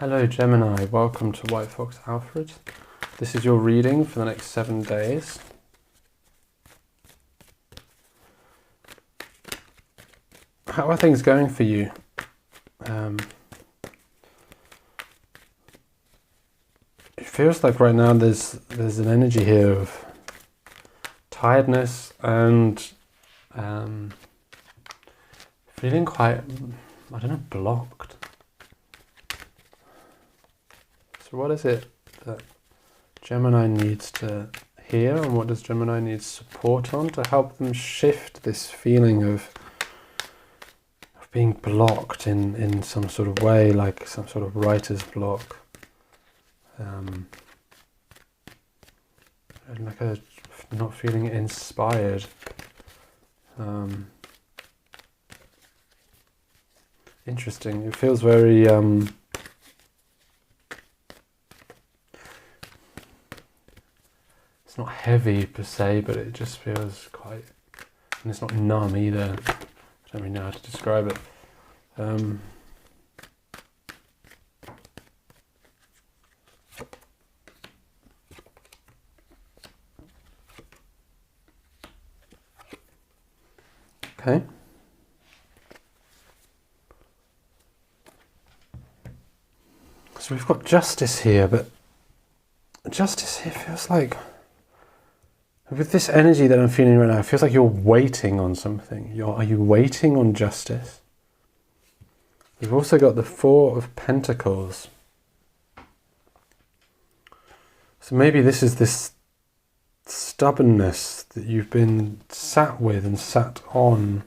Hello Gemini, welcome to WhiteFoxAlfred. This is your reading for the next 7 days. How are things going for you? It feels like right now there's an energy here of tiredness and feeling quite, I don't know, blocked. So what is it that Gemini needs to hear, and what does Gemini need support on to help them shift this feeling of being blocked in some sort of way, like some sort of writer's block, like a not feeling inspired. Interesting. It feels very it's not heavy per se, but it just feels quite, and it's not numb either. I don't really know how to describe it. Okay. So we've got justice here, but justice here feels like, with this energy that I'm feeling right now, it feels like you're waiting on something. Are you waiting on justice? We've also got the Four of Pentacles. So maybe this is this stubbornness that you've been sat with and sat on.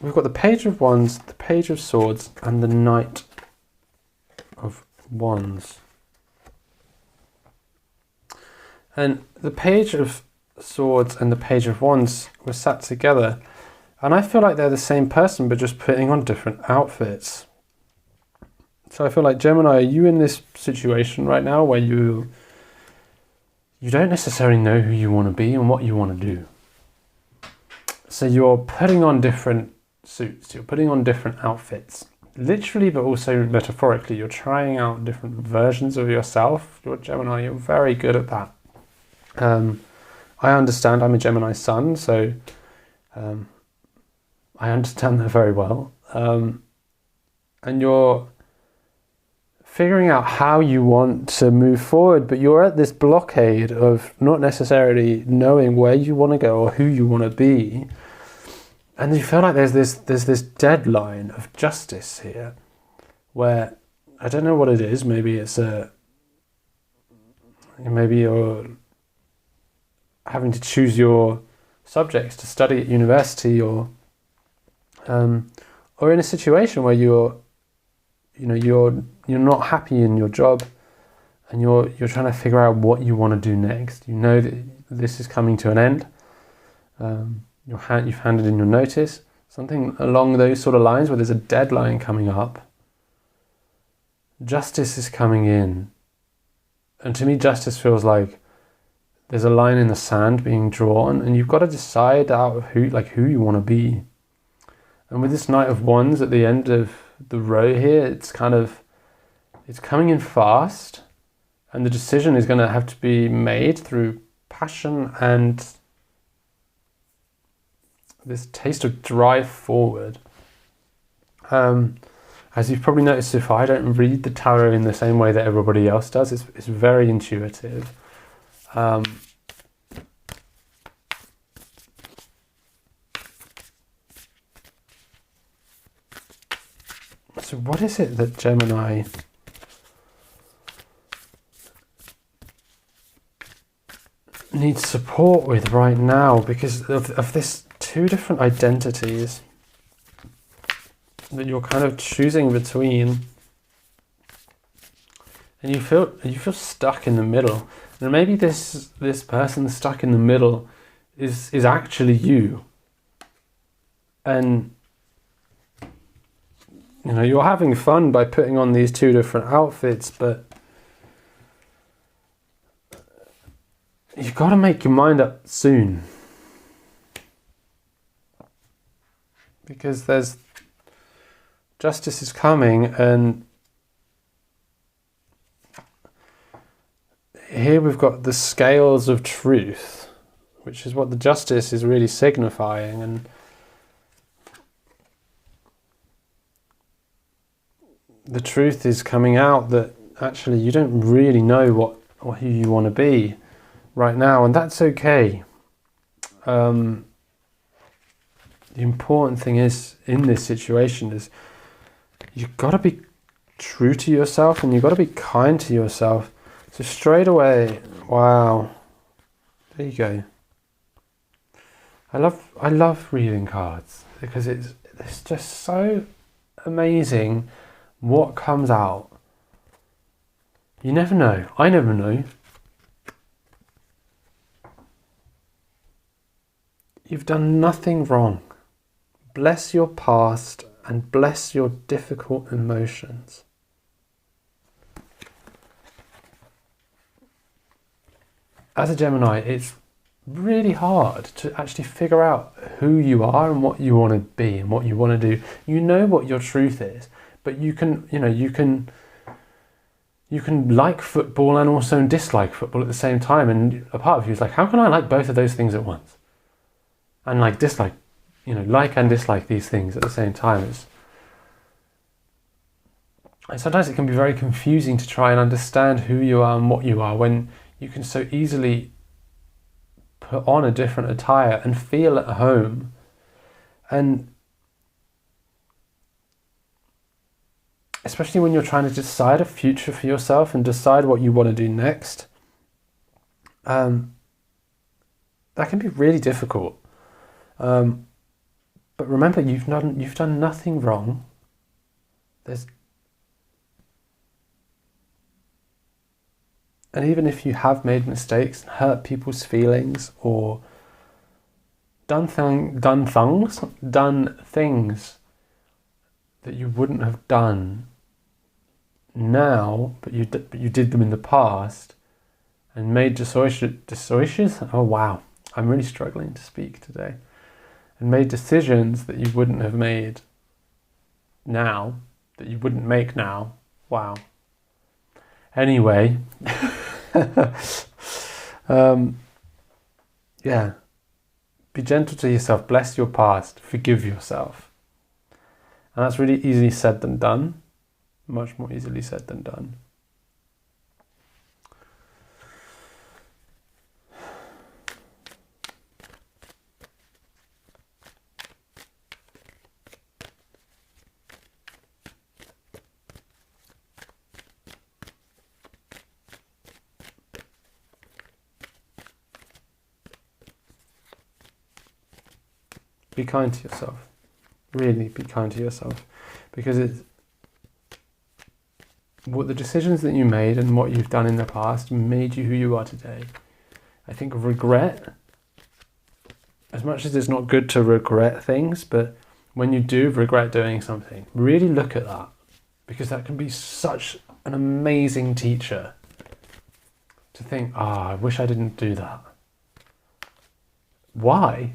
We've got the Page of Wands, the Page of Swords, and the Knight of Wands. And the Page of Swords and the Page of Wands were sat together, and I feel like they're the same person but just putting on different outfits. So I feel like, Gemini, are you in this situation right now where you don't necessarily know who you want to be and what you want to do? So you're putting on different suits, you're putting on different outfits, literally but also metaphorically. You're trying out different versions of yourself. You're Gemini, you're very good at that. I understand, I'm a Gemini sun, so I understand that very well. And you're figuring out how you want to move forward, but you're at this blockade of not necessarily knowing where you want to go or who you want to be. And you feel like there's this deadline of justice here, where I don't know what it is. Maybe it's maybe you're having to choose your subjects to study at university, or in a situation where you're not happy in your job, and you're trying to figure out what you want to do next. You know that this is coming to an end. You've handed in your notice, something along those sort of lines, where there's a deadline coming up. Justice is coming in, and to me justice feels like there's a line in the sand being drawn, and you've got to decide out of who you want to be. And with this Knight of Wands at the end of the row here, it's coming in fast, and the decision is going to have to be made through passion and this taste of drive forward. As you've probably noticed, if I don't read the tarot in the same way that everybody else does, it's very intuitive. So what is it that Gemini needs support with right now, because of this two different identities that you're kind of choosing between, and you feel stuck in the middle? And maybe this person stuck in the middle is actually you, and you know, you're having fun by putting on these two different outfits, but you've got to make your mind up soon. Because justice is coming, and here we've got the scales of truth, which is what the justice is really signifying, and the truth is coming out that actually you don't really know what or who you want to be right now, and that's okay. The important thing is, in this situation, is you've got to be true to yourself, and you've got to be kind to yourself. So straight away, wow, there you go. I love reading cards because it's just so amazing what comes out. You never know. I never know. You've done nothing wrong. Bless your past and bless your difficult emotions. As a Gemini, it's really hard to actually figure out who you are and what you want to be and what you want to do. You know what your truth is, but you can like football and also dislike football at the same time. And a part of you is like, how can I like both of those things at once? And like dislike, like and dislike these things at the same time. And sometimes it can be very confusing to try and understand who you are and what you are when you can so easily put on a different attire and feel at home. And especially when you're trying to decide a future for yourself and decide what you want to do next, that can be really difficult. But remember, you've done nothing wrong. And even if you have made mistakes and hurt people's feelings or done things that you wouldn't have done now, but you did them in the past, and made decisions. Oh wow, I'm really struggling to speak today. And made decisions that you wouldn't have made now, that you wouldn't make now. Wow. Anyway, yeah, be gentle to yourself, bless your past, forgive yourself. And that's really easily said than done, much more easily said than done. Be kind to yourself. Really be kind to yourself. Because what the decisions that you made and what you've done in the past made you who you are today. I think regret, as much as it's not good to regret things, but when you do regret doing something, really look at that. Because that can be such an amazing teacher. To think, I wish I didn't do that. Why?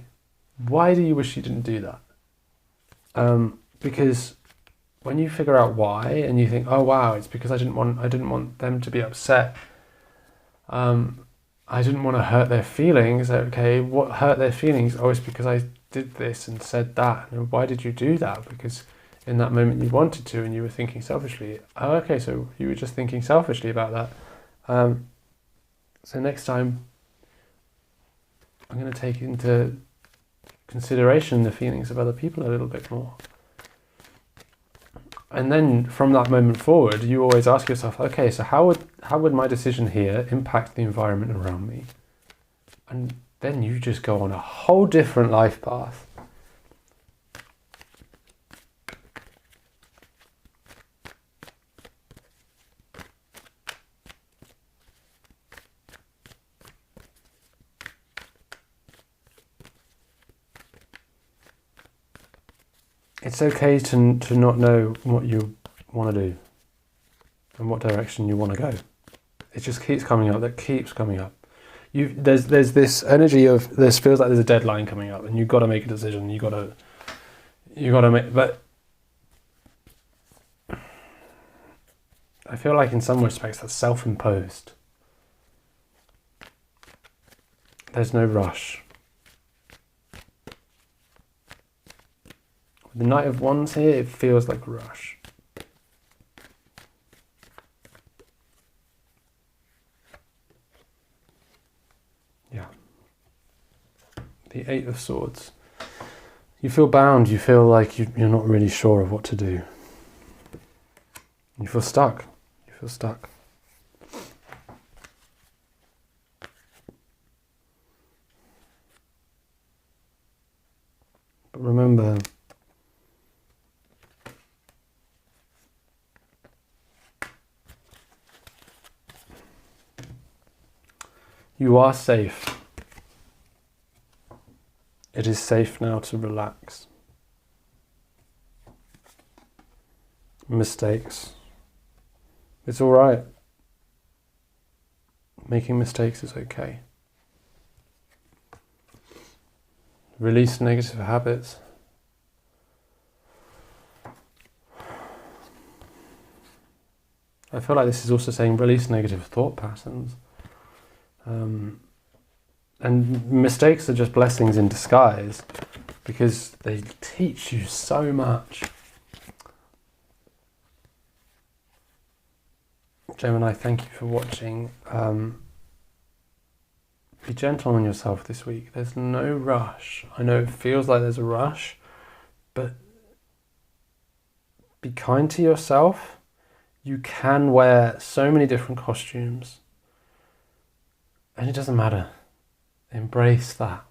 Why do you wish you didn't do that? Because when you figure out why and you think, oh wow, it's because I didn't want them to be upset. I didn't want to hurt their feelings. Okay, what hurt their feelings? Oh, it's because I did this and said that. And why did you do that? Because in that moment you wanted to and you were thinking selfishly. Oh, okay, so you were just thinking selfishly about that. So next time I'm going to take into consideration the feelings of other people a little bit more. And then from that moment forward, you always ask yourself, okay, so how would my decision here impact the environment around me? And then you just go on a whole different life path. it's okay to not know what you want to do and what direction you want to go. It just keeps coming up. That keeps coming up. There's this energy of this feels like there's a deadline coming up, and you've got to make a decision. You got to make. But I feel like in some respects that's self-imposed. There's no rush. The Knight of Wands here, it feels like a rush. Yeah. The Eight of Swords. You feel bound, you feel like you're not really sure of what to do. You feel stuck. You feel stuck. But remember, you are safe. It is safe now to relax. Mistakes. It's all right. Making mistakes is okay. Release negative habits. I feel like this is also saying release negative thought patterns. And mistakes are just blessings in disguise because they teach you so much. Gemini, thank you for watching. Be gentle on yourself this week. There's no rush. I know it feels like there's a rush, but be kind to yourself. You can wear so many different costumes, and it doesn't matter. Embrace that.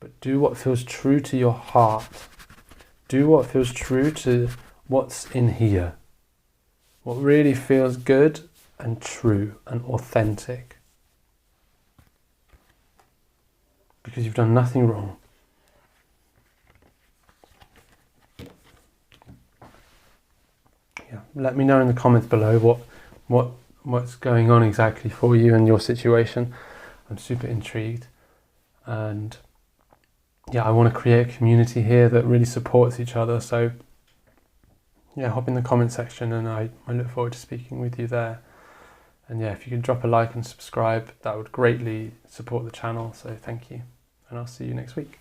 But do what feels true to your heart. Do what feels true to what's in here. What really feels good and true and authentic. Because you've done nothing wrong. Yeah, let me know in the comments below what's going on exactly for you and your situation. I'm super intrigued. And yeah, I want to create a community here that really supports each other. So yeah, hop in the comment section and I look forward to speaking with you there. And yeah, if you could drop a like and subscribe, that would greatly support the channel. So thank you. And I'll see you next week.